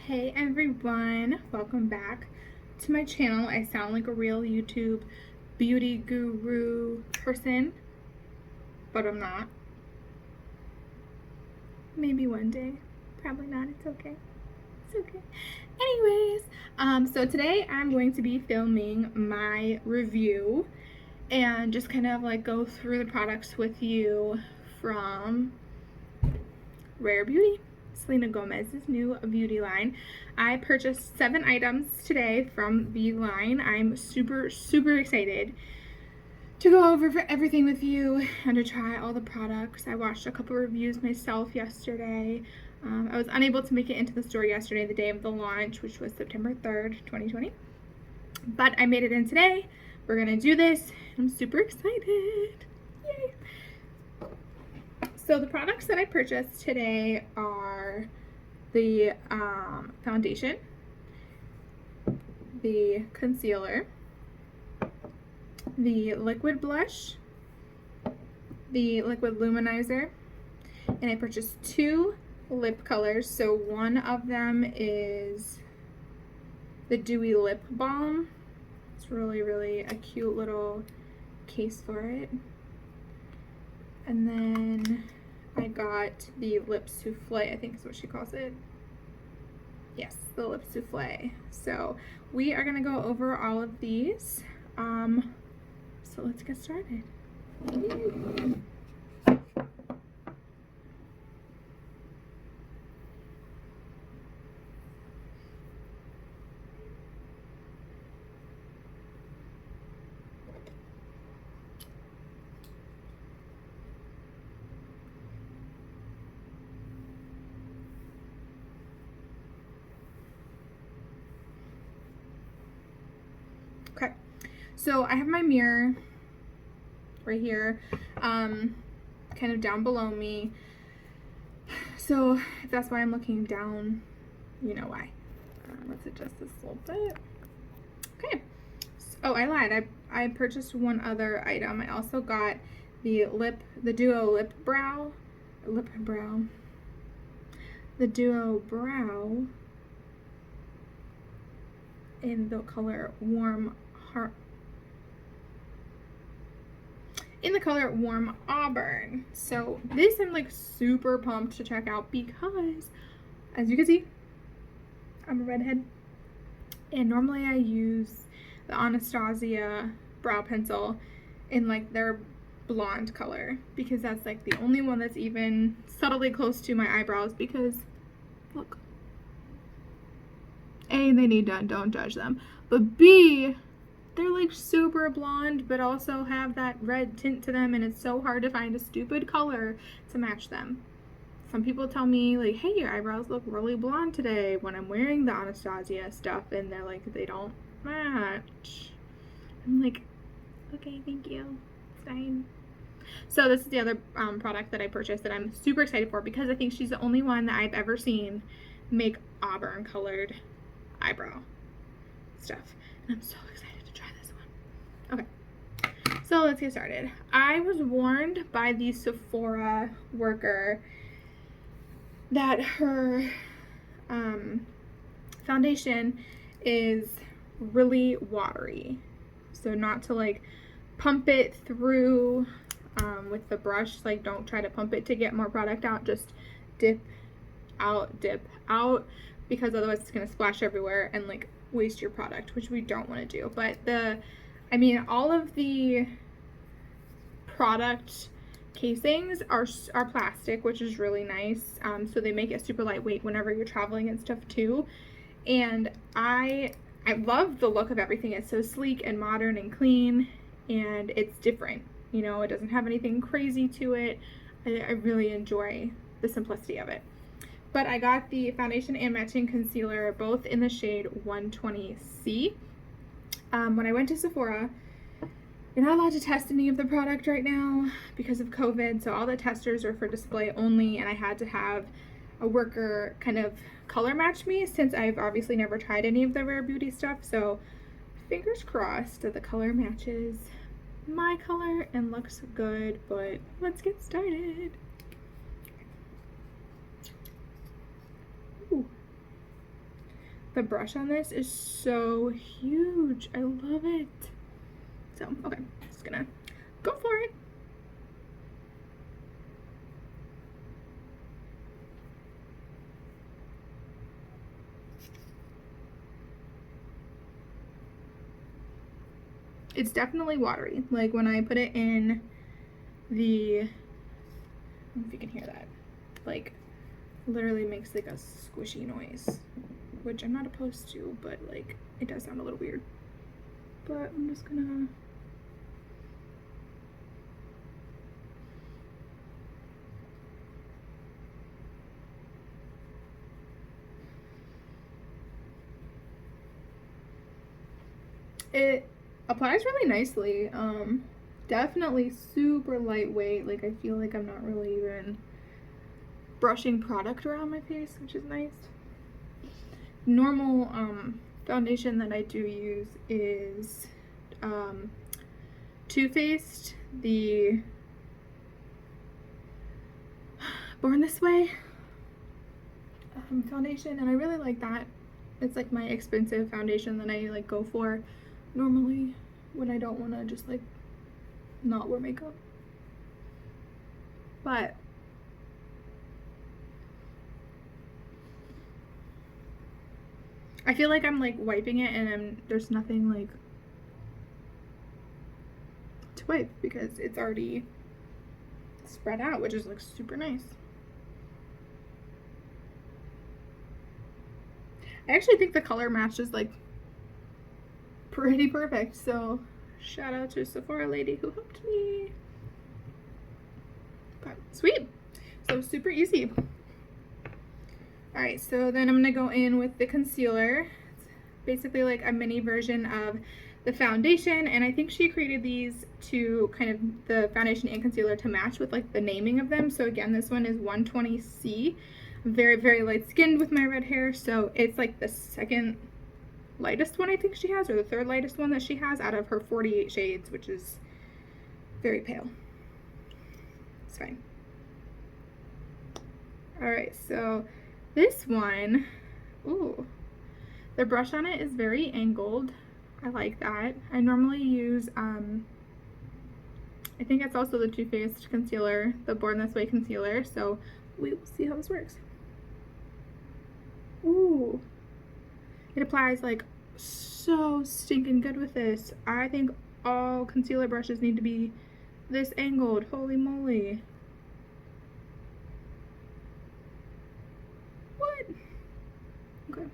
Hey everyone, welcome back to my channel. I sound like a real YouTube beauty guru person, but I'm not. Maybe one day. Probably not. It's okay. It's okay. Anyways, so today I'm going to be filming my review and just kind of like go through the products with you from Rare Beauty, Selena Gomez's new beauty line. I purchased 7 items today from the line. I'm super excited to go over everything with you and to try all the products. I watched a couple reviews myself yesterday. I was unable to make it into the store yesterday, the day of the launch, which was September 3rd, 2020. But I made it in today. We're gonna do this. I'm super excited. Yay! So the products that I purchased today are the foundation, the concealer, the liquid blush, the liquid luminizer, and I purchased 2 lip colors. So one of them is the Dewy lip balm. It's really a cute little case for it. And then I got the lip souffle, I think is what she calls it. Yes, the lip souffle. So we are gonna go over all of these. So let's get started. Okay, so I have my mirror right here, kind of down below me. So if that's why I'm looking down, you know why. Let's adjust this a little bit. Okay. Oh, I lied. I purchased one other item. I also got the Duo the Duo Brow in the color Warm Auburn. So this I'm like super pumped to check out because, as you can see, I'm a redhead, and normally I use the Anastasia brow pencil in like their blonde color because that's like the only one that's even subtly close to my eyebrows. Because look, A, they need done, don't judge them, but B, they're like super blonde but also have that red tint to them, and it's so hard to find a stupid color to match them. Some people tell me like, hey, your eyebrows look really blonde today when I'm wearing the Anastasia stuff, and they're like, they don't match. I'm like, okay, thank you, it's fine. So this is the other product that I purchased that I'm super excited for because I think she's the only one that I've ever seen make Auburn colored eyebrow stuff, and I'm so excited to try this one. Okay, so let's get started. I was warned by the Sephora worker that her foundation is really watery, so not to like pump it through with the brush. Like, don't try to pump it to get more product out, just dip out, because otherwise it's gonna splash everywhere and like waste your product, which we don't want to do. But all of the product casings are plastic, which is really nice. So they make it super lightweight whenever you're traveling and stuff too. And I love the look of everything. It's so sleek and modern and clean, and it's different. You know, it doesn't have anything crazy to it. I really enjoy the simplicity of it. But I got the foundation and matching concealer both in the shade 120C. When I went to Sephora, you're not allowed to test any of the product right now because of COVID, so all the testers are for display only, and I had to have a worker kind of color match me since I've obviously never tried any of the Rare Beauty stuff. So fingers crossed that the color matches my color and looks good, but let's get started. Ooh. The brush on this is so huge. I love it. So, okay, just gonna go for it. It's definitely watery. Like when I put it in the, I don't know if you can hear that, like literally makes like a squishy noise, which I'm not opposed to, but like it does sound a little weird. But I'm just gonna it applies really nicely. Definitely super lightweight. Like I feel like I'm not really even brushing product around my face, which is nice. Normal foundation that I do use is Too Faced, the Born This Way foundation, and I really like that. It's like my expensive foundation that I like go for normally when I don't want to just like not wear makeup. But I feel like I'm like wiping it and there's nothing like to wipe because it's already spread out, which is like super nice. I actually think the color match is like pretty perfect, so shout out to Sephora lady who helped me. But sweet, so super easy. All right, so then I'm gonna go in with the concealer. It's basically like a mini version of the foundation, and I think she created these to kind of the foundation and concealer to match with like the naming of them. So again, this one is 120C. I'm very, very light skinned with my red hair, so it's like the second lightest one I think she has, or the third lightest one that she has out of her 48 shades, which is very pale. It's fine. All right, so this one, ooh, the brush on it is very angled. I like that. I normally use, I think it's also the Too Faced concealer, the Born This Way concealer, so we will see how this works. Ooh, it applies like so stinking good with this. I think all concealer brushes need to be this angled. Holy moly. What? Okay.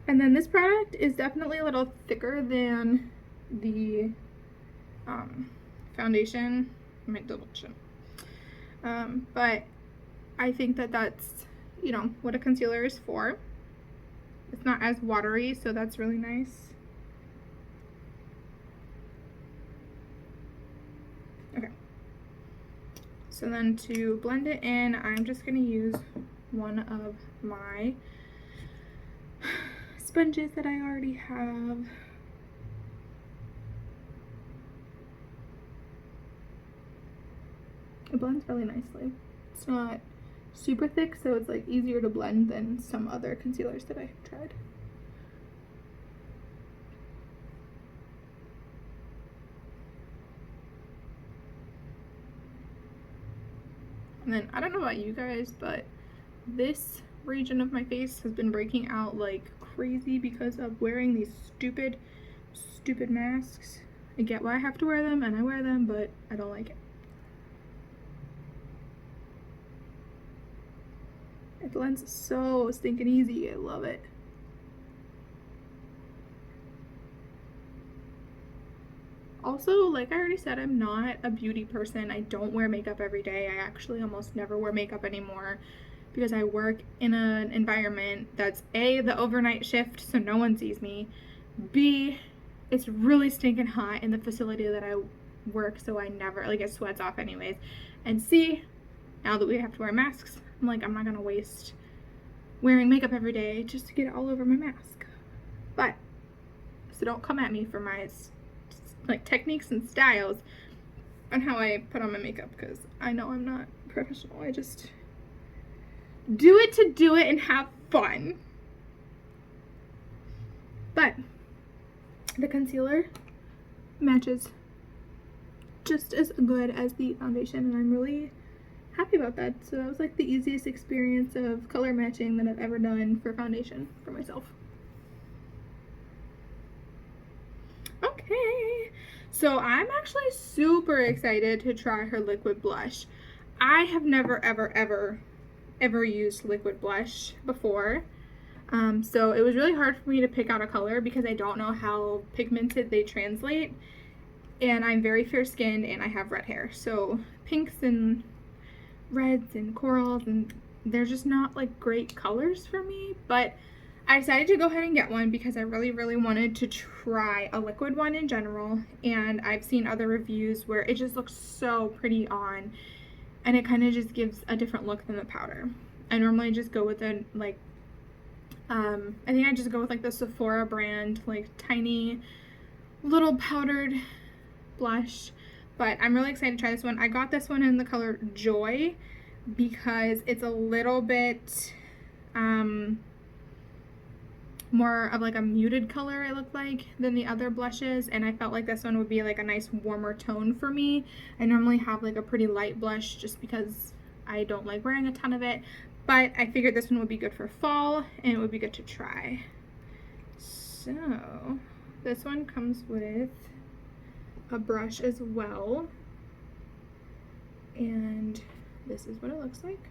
And then this product is definitely a little thicker than the foundation. I might double check. But I think that that's, you know, what a concealer is for. It's not as watery, so that's really nice. Okay. So then to blend it in, I'm just going to use one of my sponges that I already have. It blends really nicely. It's not super thick, so it's like easier to blend than some other concealers that I have tried. And then I don't know about you guys, but this region of my face has been breaking out like crazy because of wearing these stupid masks. I get why I have to wear them, and I wear them, but I don't like it. It blends so stinking easy. I love it. Also, like I already said, I'm not a beauty person. I don't wear makeup every day. I actually almost never wear makeup anymore because I work in an environment that's A, the overnight shift, so no one sees me. B, it's really stinking hot in the facility that I work, so I never, like, it sweats off anyways. And C, now that we have to wear masks, I'm like, I'm not gonna waste wearing makeup every day just to get it all over my mask. But, so don't come at me for my like techniques and styles on how I put on my makeup, because I know I'm not professional. I just do it to do it and have fun. But the concealer matches just as good as the foundation, and I'm really happy about that. So that was like the easiest experience of color matching that I've ever done for foundation for myself. Okay, so I'm actually super excited to try her liquid blush. I have never ever used liquid blush before. So it was really hard for me to pick out a color because I don't know how pigmented they translate, and I'm very fair skinned and I have red hair, so pinks and reds and corals, and they're just not like great colors for me. But I decided to go ahead and get one because I really wanted to try a liquid one in general, and I've seen other reviews where it just looks so pretty on, and it kind of just gives a different look than the powder. I normally just go with a like I think I just go with like the Sephora brand, like tiny little powdered blush. But I'm really excited to try this one. I got this one in the color Joy because it's a little bit more of like a muted color, it looked like, than the other blushes, and I felt like this one would be like a nice warmer tone for me. I normally have like a pretty light blush just because I don't like wearing a ton of it, but I figured this one would be good for fall and it would be good to try. So this one comes with a brush as well, and this is what it looks like.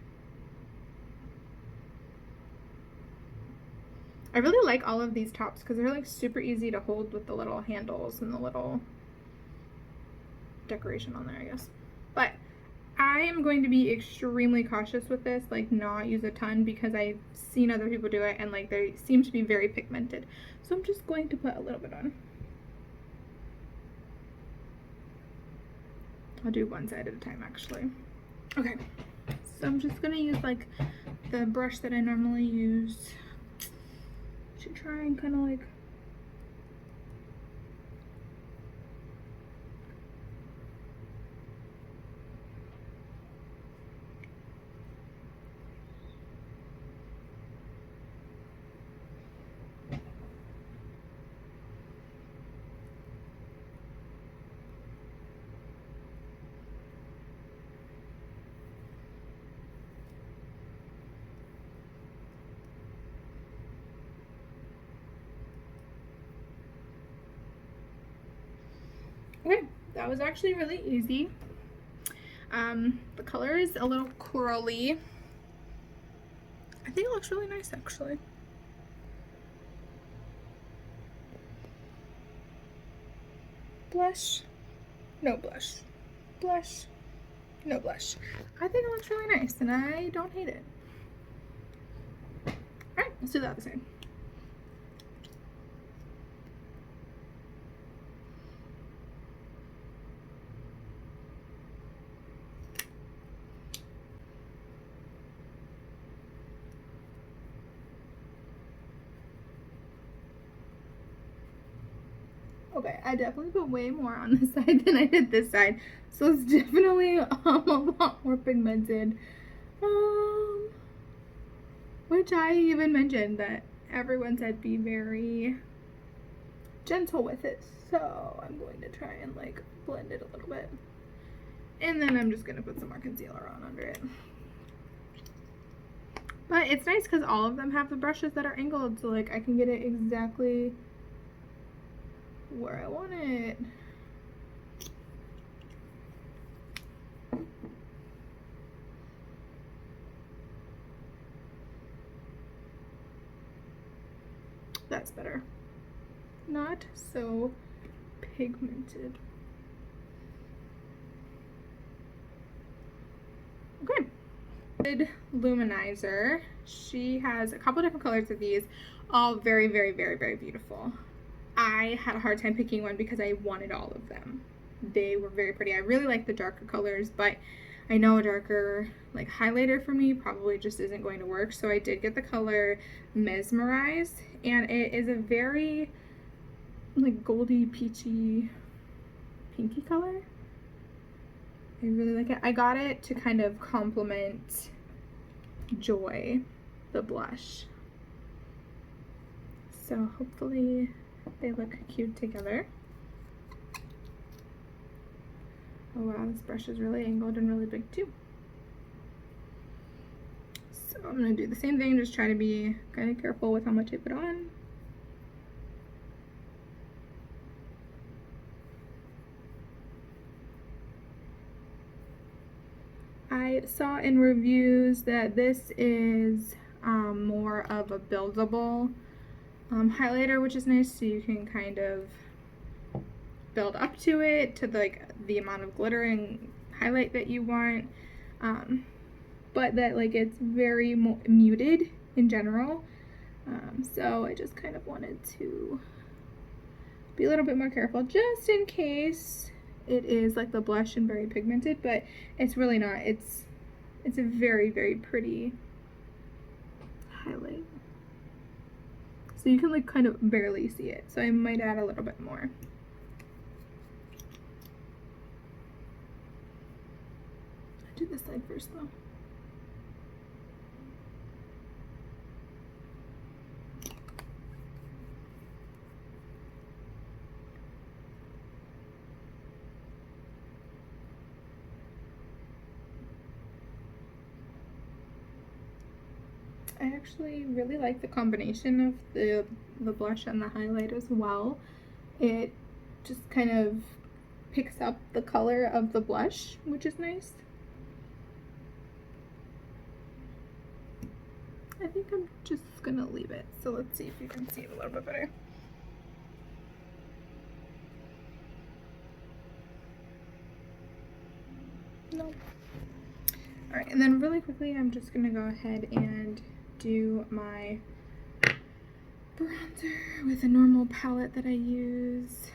I really like all of these tops because they're like super easy to hold with the little handles and the little decoration on there, I guess. But I am going to be extremely cautious with this, like not use a ton, because I've seen other people do it and like they seem to be very pigmented. So I'm just going to put a little bit on. I'll do one side at a time actually. Okay, so I'm just gonna use like the brush that I normally use to try and kind of like okay, that was actually really easy. The color is a little corally. I think it looks really nice actually. Blush, no blush, blush, no blush. I think it looks really nice and I don't hate it. Alright, let's do the other side. Okay, I definitely put way more on this side than I did this side, so it's definitely a lot more pigmented. Which I even mentioned that everyone said be very gentle with it, so I'm going to try and like blend it a little bit, and then I'm just gonna put some more concealer on under it. But it's nice because all of them have the brushes that are angled, so like I can get it exactly where I want it. That's better. Not so pigmented. Okay. Luminizer. She has a couple different colors of these, all very beautiful. I had a hard time picking one because I wanted all of them. They were very pretty. I really like the darker colors, but I know a darker like highlighter for me probably just isn't going to work. So I did get the color Mesmerize, and it is a very like goldy, peachy, pinky color. I really like it. I got it to kind of complement Joy, the blush. So hopefully they look cute together. Oh wow, this brush is really angled and really big too. So I'm gonna do the same thing, just try to be kind of careful with how much I put on. I saw in reviews that this is more of a buildable highlighter, which is nice, so you can kind of build up to it, to the amount of glitter and highlight that you want, but that it's very muted in general, so I just kind of wanted to be a little bit more careful just in case it is like the blush and very pigmented, but it's really not. It's a very, very pretty highlight, so you can kind of barely see it, so I might add a little bit more. I'll do this side first though. I actually really like the combination of the blush and the highlight as well. It just kind of picks up the color of the blush, which is nice. I think I'm just gonna leave it. So let's see if you can see it a little bit better. No. Alright, and then really quickly I'm just gonna go ahead and do my bronzer with a normal palette that I use.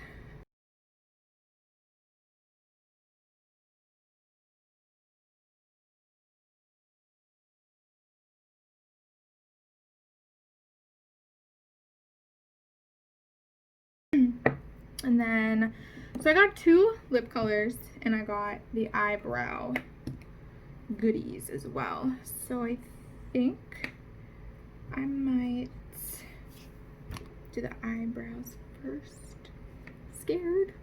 And then, so I got 2 lip colors and I got the eyebrow goodies as well. So I think I might do the eyebrows first. Scared.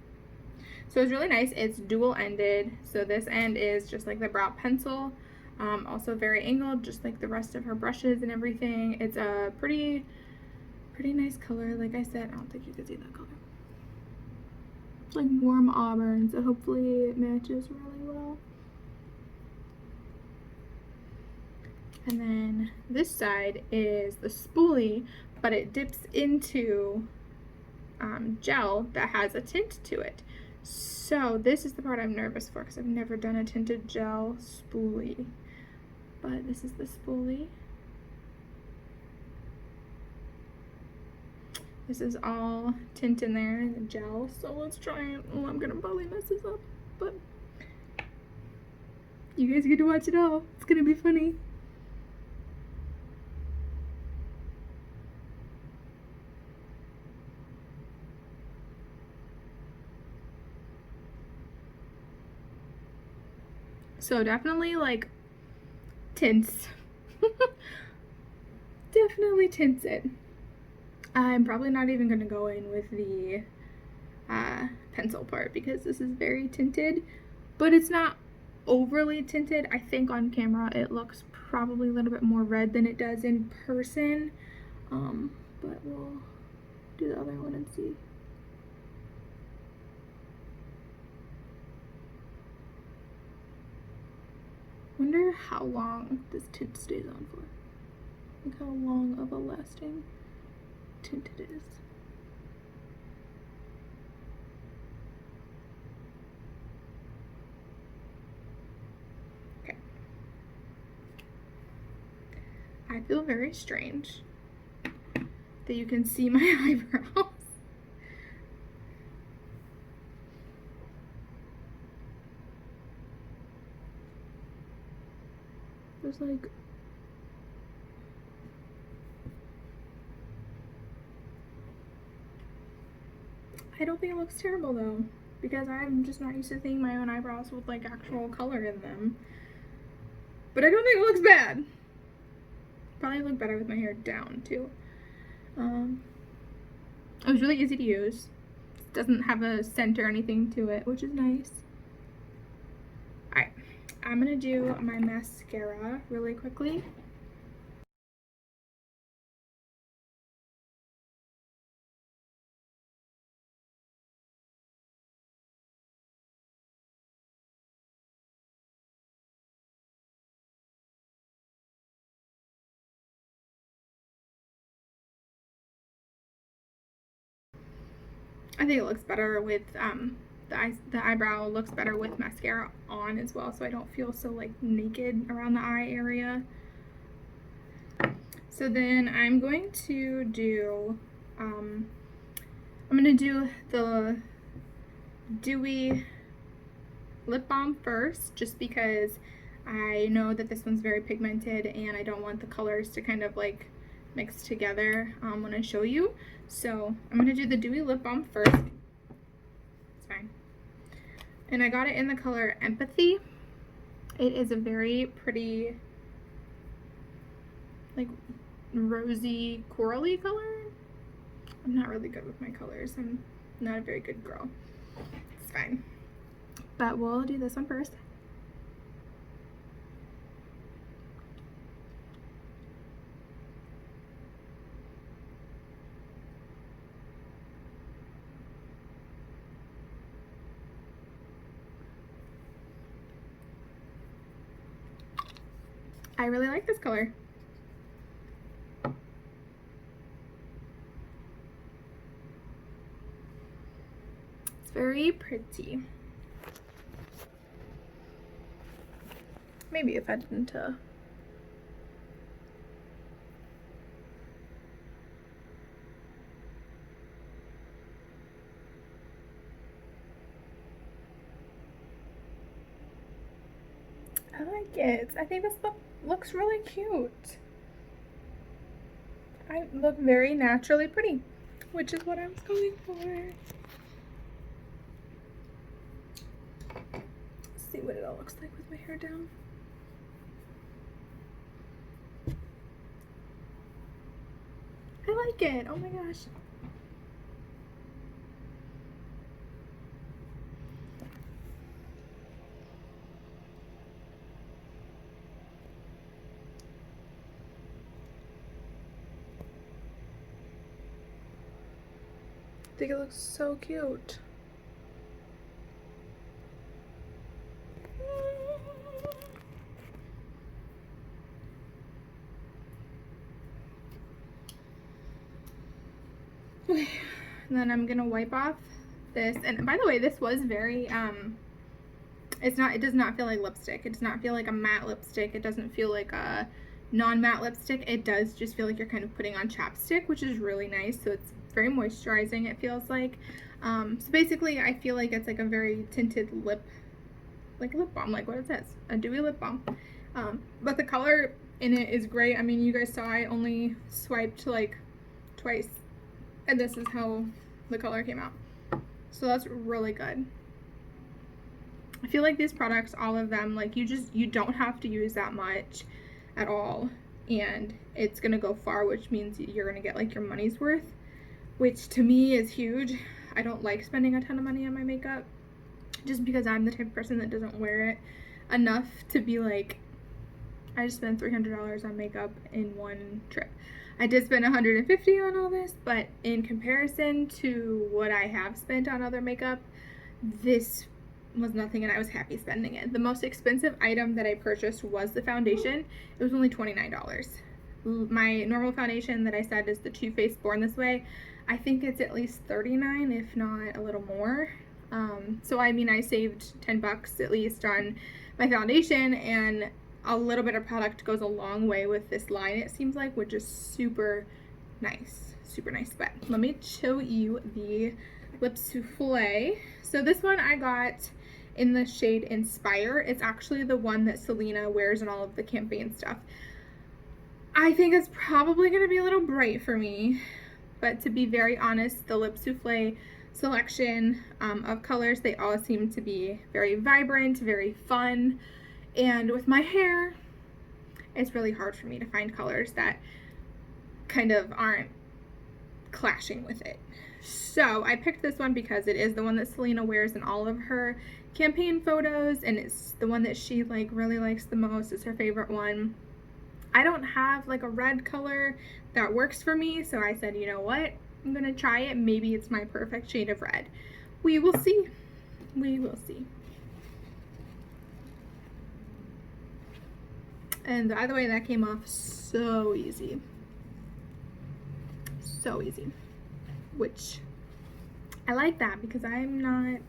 So it's really nice. It's dual ended. So this end is just like the brow pencil. Also very angled, just like the rest of her brushes and everything. It's a pretty nice color. Like I said, I don't think you can see that color. It's like warm auburn, so hopefully it matches really well. And then this side is the spoolie, but it dips into gel that has a tint to it. So this is the part I'm nervous for because I've never done a tinted gel spoolie. But this is the spoolie. This is all tint in there, the gel, so let's try it. Oh, I'm gonna probably mess this up, but you guys get to watch it all. It's gonna be funny. So definitely like tints. Definitely tints it. I'm probably not even going to go in with the pencil part because this is very tinted, but it's not overly tinted. I think on camera it looks probably a little bit more red than it does in person, but we'll do the other one and see. Wonder how long this tint stays on for. Like how long of a lasting tint it is. Okay. I feel very strange that you can see my eyebrows. There's like I don't think it looks terrible though, because I'm just not used to seeing my own eyebrows with like actual color in them. But I don't think it looks bad. Probably look better with my hair down too. It was really easy to use. It doesn't have a scent or anything to it, which is nice. Alright, I'm gonna do my mascara really quickly. I think it looks better with the eyebrow looks better with mascara on as well, so I don't feel so like naked around the eye area. So then I'm going to do the Dewy lip balm first, just because I know that this one's very pigmented and I don't want the colors to kind of like mix together when I show you. So I'm going to do the Dewy lip balm first. It's fine. And I got it in the color Empathy. It is a very pretty, like, rosy corally color. I'm not really good with my colors. I'm not a very good girl. It's fine. But we'll do this one first. I really like this color. It's very pretty. Maybe if I didn't I like it. I think this looks really cute. I look very naturally pretty, which is what I was going for. Let's see what it all looks like with my hair down. I like it. Oh my gosh. I think it looks so cute. Okay, and then I'm gonna wipe off this. And by the way, this was very it does not feel like lipstick. It does not feel like a matte lipstick. It doesn't feel like a non-matte lipstick. It does just feel like you're kind of putting on chapstick, which is really nice. So it's very moisturizing, it feels like. So basically I feel like it's like a very tinted lip balm, like what it says, a dewy lip balm. But the color in it is great. I mean, you guys saw I only swiped like twice, and this is how the color came out. So that's really good. I feel like these products, all of them, like you don't have to use that much at all, and it's gonna go far, which means you're gonna get like your money's worth, which to me is huge. I don't like spending a ton of money on my makeup just because I'm the type of person that doesn't wear it enough to be like, I just spent $300 on makeup in one trip. I did spend $150 on all this, but in comparison to what I have spent on other makeup, this was nothing, and I was happy spending it. The most expensive item that I purchased was the foundation. It was only $29. My normal foundation that I said is the Too Faced Born This Way. I think it's at least $39, if not a little more. So I mean, I saved 10 bucks at least on my foundation, and a little bit of product goes a long way with this line, it seems like, which is super nice. But let me show you the lip souffle. So this one I got in the shade Inspire. It's actually the one that Selena wears in all of the campaign stuff. I think it's probably going to be a little bright for me, but to be very honest, the lip souffle selection of colors, they all seem to be very vibrant, very fun, and with my hair it's really hard for me to find colors that kind of aren't clashing with it. So I picked this one because it is the one that Selena wears in all of her campaign photos, and it's the one that she like really likes the most. It's her favorite one. I don't have like a red color that works for me, so I said, you know what, I'm gonna try it. Maybe it's my perfect shade of red. We will see. We will see. And by the way, that came off so easy. So easy. Which I like that because I'm not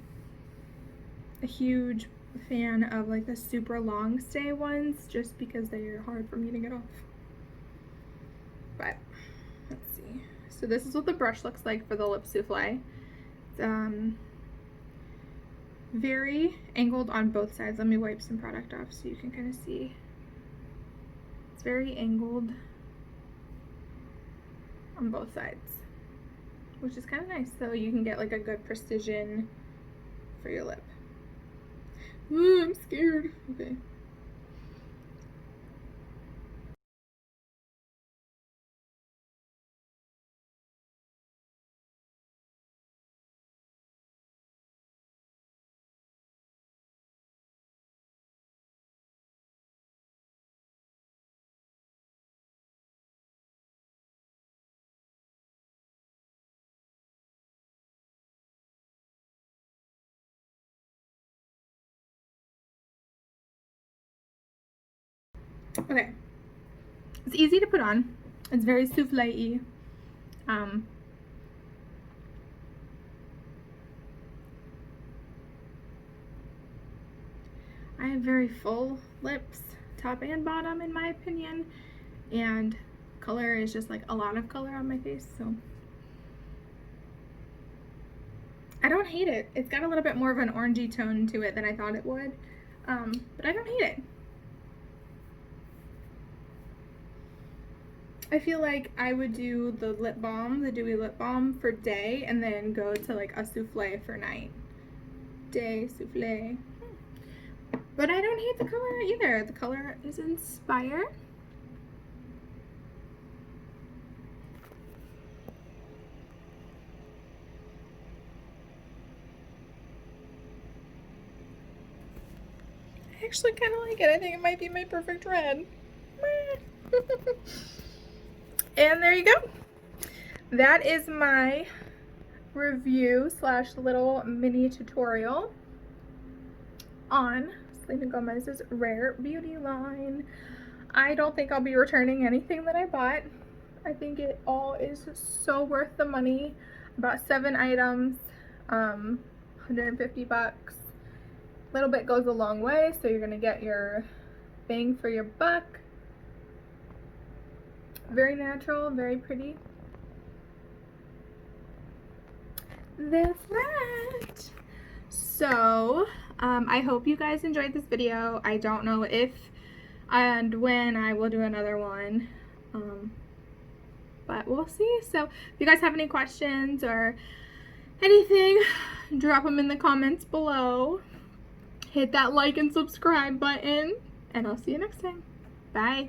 a huge fan of like the super long stay ones, just because they are hard for me to get off. But let's see. So this is what the brush looks like for the lip souffle. It's very angled on both sides. Let me wipe some product off so you can kind of see. It's very angled on both sides, which is kind of nice, so you can get like a good precision for your lip. Ooh, I'm scared. Okay. Okay. It's easy to put on. It's very souffle-y. I have very full lips, top and bottom in my opinion, and color is just like a lot of color on my face, so I don't hate it. It's got a little bit more of an orangey tone to it than I thought it would, but I don't hate it. I feel like I would do the lip balm, the Dewy lip balm for day, and then go to like a souffle for night. Day, souffle. But I don't hate the color either. The color is Inspire. I actually kind of like it. I think it might be my perfect red. And there you go. That is my review slash little mini tutorial on Selena Gomez's Rare Beauty line. I don't think I'll be returning anything that I bought. I think it all is so worth the money. About 7 items, 150 bucks. A little bit goes a long way, so you're gonna get your bang for your buck. Very natural, very pretty. That's that. So, I hope you guys enjoyed this video. I don't know if and when I will do another one, but we'll see. So, if you guys have any questions or anything, drop them in the comments below. Hit that like and subscribe button, and I'll see you next time. Bye.